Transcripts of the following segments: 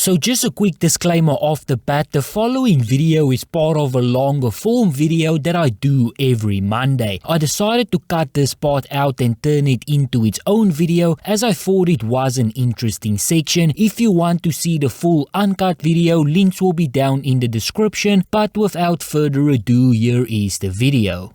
So just a quick disclaimer off the bat, the following video is part of a longer form video that I do every Monday. I decided to cut this part out and turn it into its own video as I thought it was an interesting section. If you want to see the full uncut video, links will be down in the description, but without further ado, here is the video.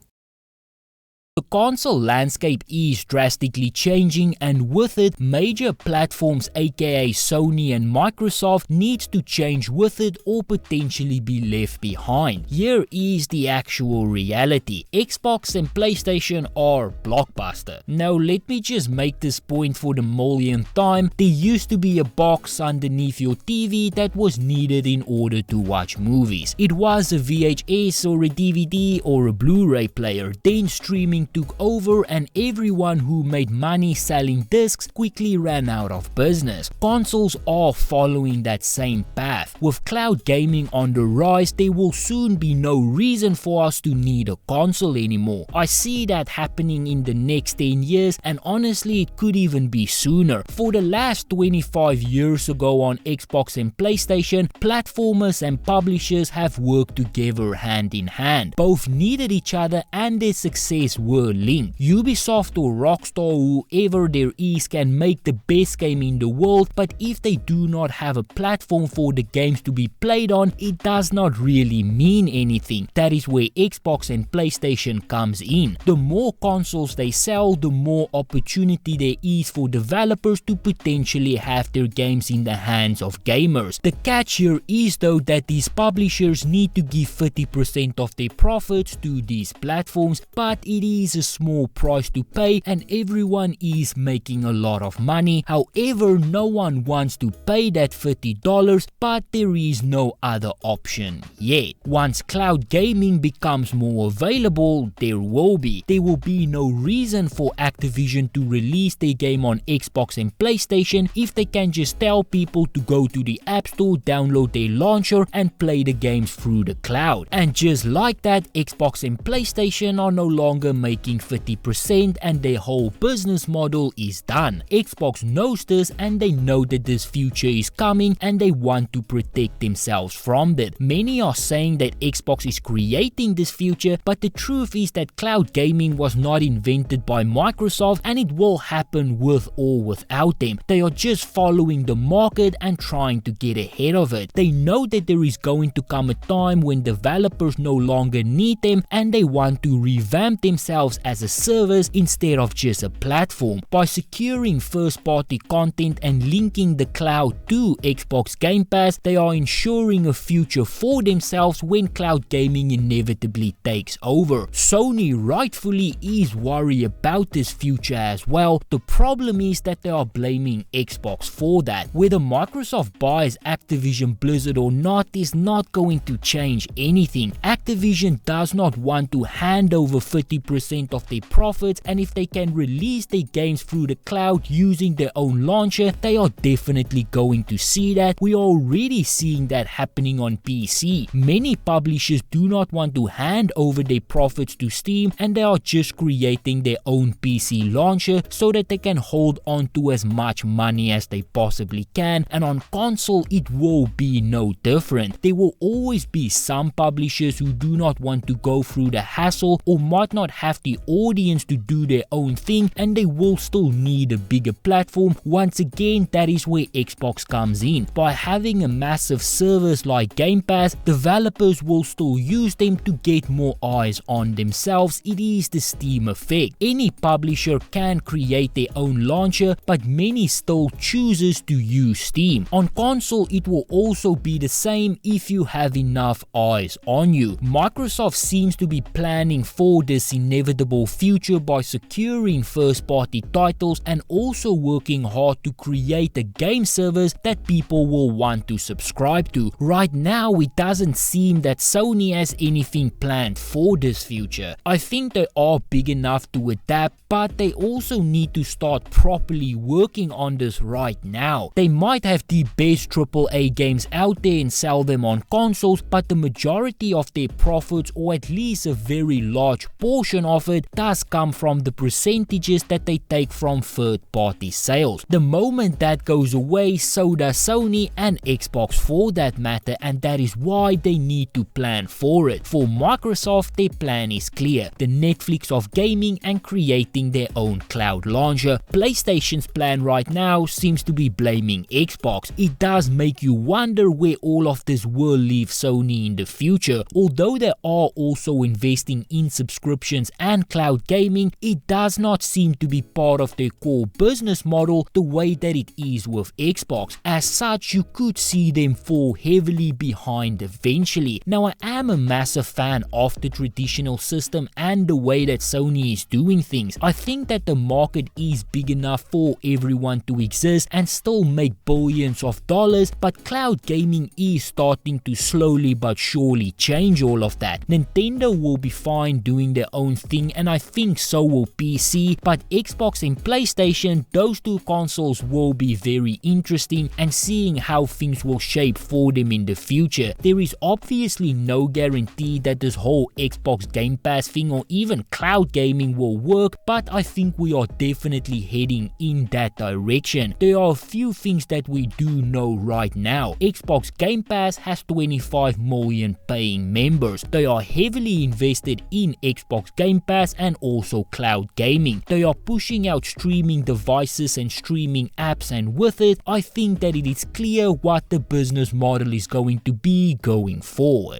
The console landscape is drastically changing, and with it, major platforms aka Sony and Microsoft needs to change with it or potentially be left behind. Here is the actual reality. Xbox and PlayStation are Blockbuster. Now let me just make this point for the millionth time. There used to be a box underneath your TV that was needed in order to watch movies. It was a VHS or a DVD or a Blu-ray player. Then streaming took over and everyone who made money selling discs quickly ran out of business. Consoles are following that same path. With cloud gaming on the rise, there will soon be no reason for us to need a console anymore. I see that happening in the next 10 years, and honestly it could even be sooner. For the last 25 years ago on Xbox and PlayStation, platformers and publishers have worked together hand in hand. Both needed each other and their success were linked. Ubisoft or Rockstar, whoever there is, can make the best game in the world, but if they do not have a platform for the games to be played on, it does not really mean anything. That is where Xbox and PlayStation comes in. The more consoles they sell, the more opportunity there is for developers to potentially have their games in the hands of gamers. The catch here is though that these publishers need to give 30% of their profits to these platforms, but it is a small price to pay and everyone is making a lot of money. However, no one wants to pay that $30, but there is no other option yet. Once cloud gaming becomes more available, there will be no reason for Activision to release their game on Xbox and PlayStation if they can just tell people to go to the App Store, download their launcher and play the games through the cloud. And just like that, Xbox and PlayStation are no longer making 30% and their whole business model is done. Xbox knows this and they know that this future is coming and they want to protect themselves from it. Many are saying that Xbox is creating this future, but the truth is that cloud gaming was not invented by Microsoft and it will happen with or without them. They are just following the market and trying to get ahead of it. They know that there is going to come a time when developers no longer need them and they want to revamp themselves as a service instead of just a platform. By securing first-party content and linking the cloud to Xbox Game Pass, they are ensuring a future for themselves when cloud gaming inevitably takes over. Sony rightfully is worried about this future as well. The problem is that they are blaming Xbox for that. Whether Microsoft buys Activision Blizzard or not is not going to change anything. Activision does not want to hand over 30% of their profits, and if they can release their games through the cloud using their own launcher, they are definitely going to see that. We are already seeing that happening on PC. Many publishers do not want to hand over their profits to Steam and they are just creating their own PC launcher so that they can hold on to as much money as they possibly can, and on console it will be no different. There will always be some publishers who do not want to go through the hassle or might not have the audience to do their own thing and they will still need a bigger platform. Once again, that is where Xbox comes in. By having a massive service like Game Pass, developers will still use them to get more eyes on themselves. It is the Steam effect. Any publisher can create their own launcher, but many still chooses to use Steam. On console, it will also be the same if you have enough eyes on you. Microsoft seems to be planning for this inevitable future by securing first-party titles and also working hard to create a game service that people will want to subscribe to. Right now, it doesn't seem that Sony has anything planned for this future. I think they are big enough to adapt, but they also need to start properly working on this right now. They might have the best AAA games out there and sell them on consoles, but the majority of their profits, or at least a very large portion of profit does come from the percentages that they take from third-party sales. The moment that goes away, so does Sony and Xbox for that matter, and that is why they need to plan for it. For Microsoft, their plan is clear: the Netflix of gaming and creating their own cloud launcher. PlayStation's plan right now seems to be blaming Xbox. It does make you wonder where all of this will leave Sony in the future. Although they are also investing in subscriptions and cloud gaming, it does not seem to be part of their core business model the way that it is with Xbox. As such, you could see them fall heavily behind eventually. Now, I am a massive fan of the traditional system and the way that Sony is doing things. I think that the market is big enough for everyone to exist and still make billions of dollars, but cloud gaming is starting to slowly but surely change all of that. Nintendo will be fine doing their own thing, and I think so will PC, but Xbox and PlayStation, those two consoles will be very interesting, and seeing how things will shape for them in the future. There is obviously no guarantee that this whole Xbox Game Pass thing or even cloud gaming will work, but I think we are definitely heading in that direction. There are a few things that we do know right now. Xbox Game Pass has 25 million paying members. They are heavily invested in Xbox Game Pass and also cloud gaming. They are pushing out streaming devices and streaming apps, and with it, I think that it is clear what the business model is going to be going forward.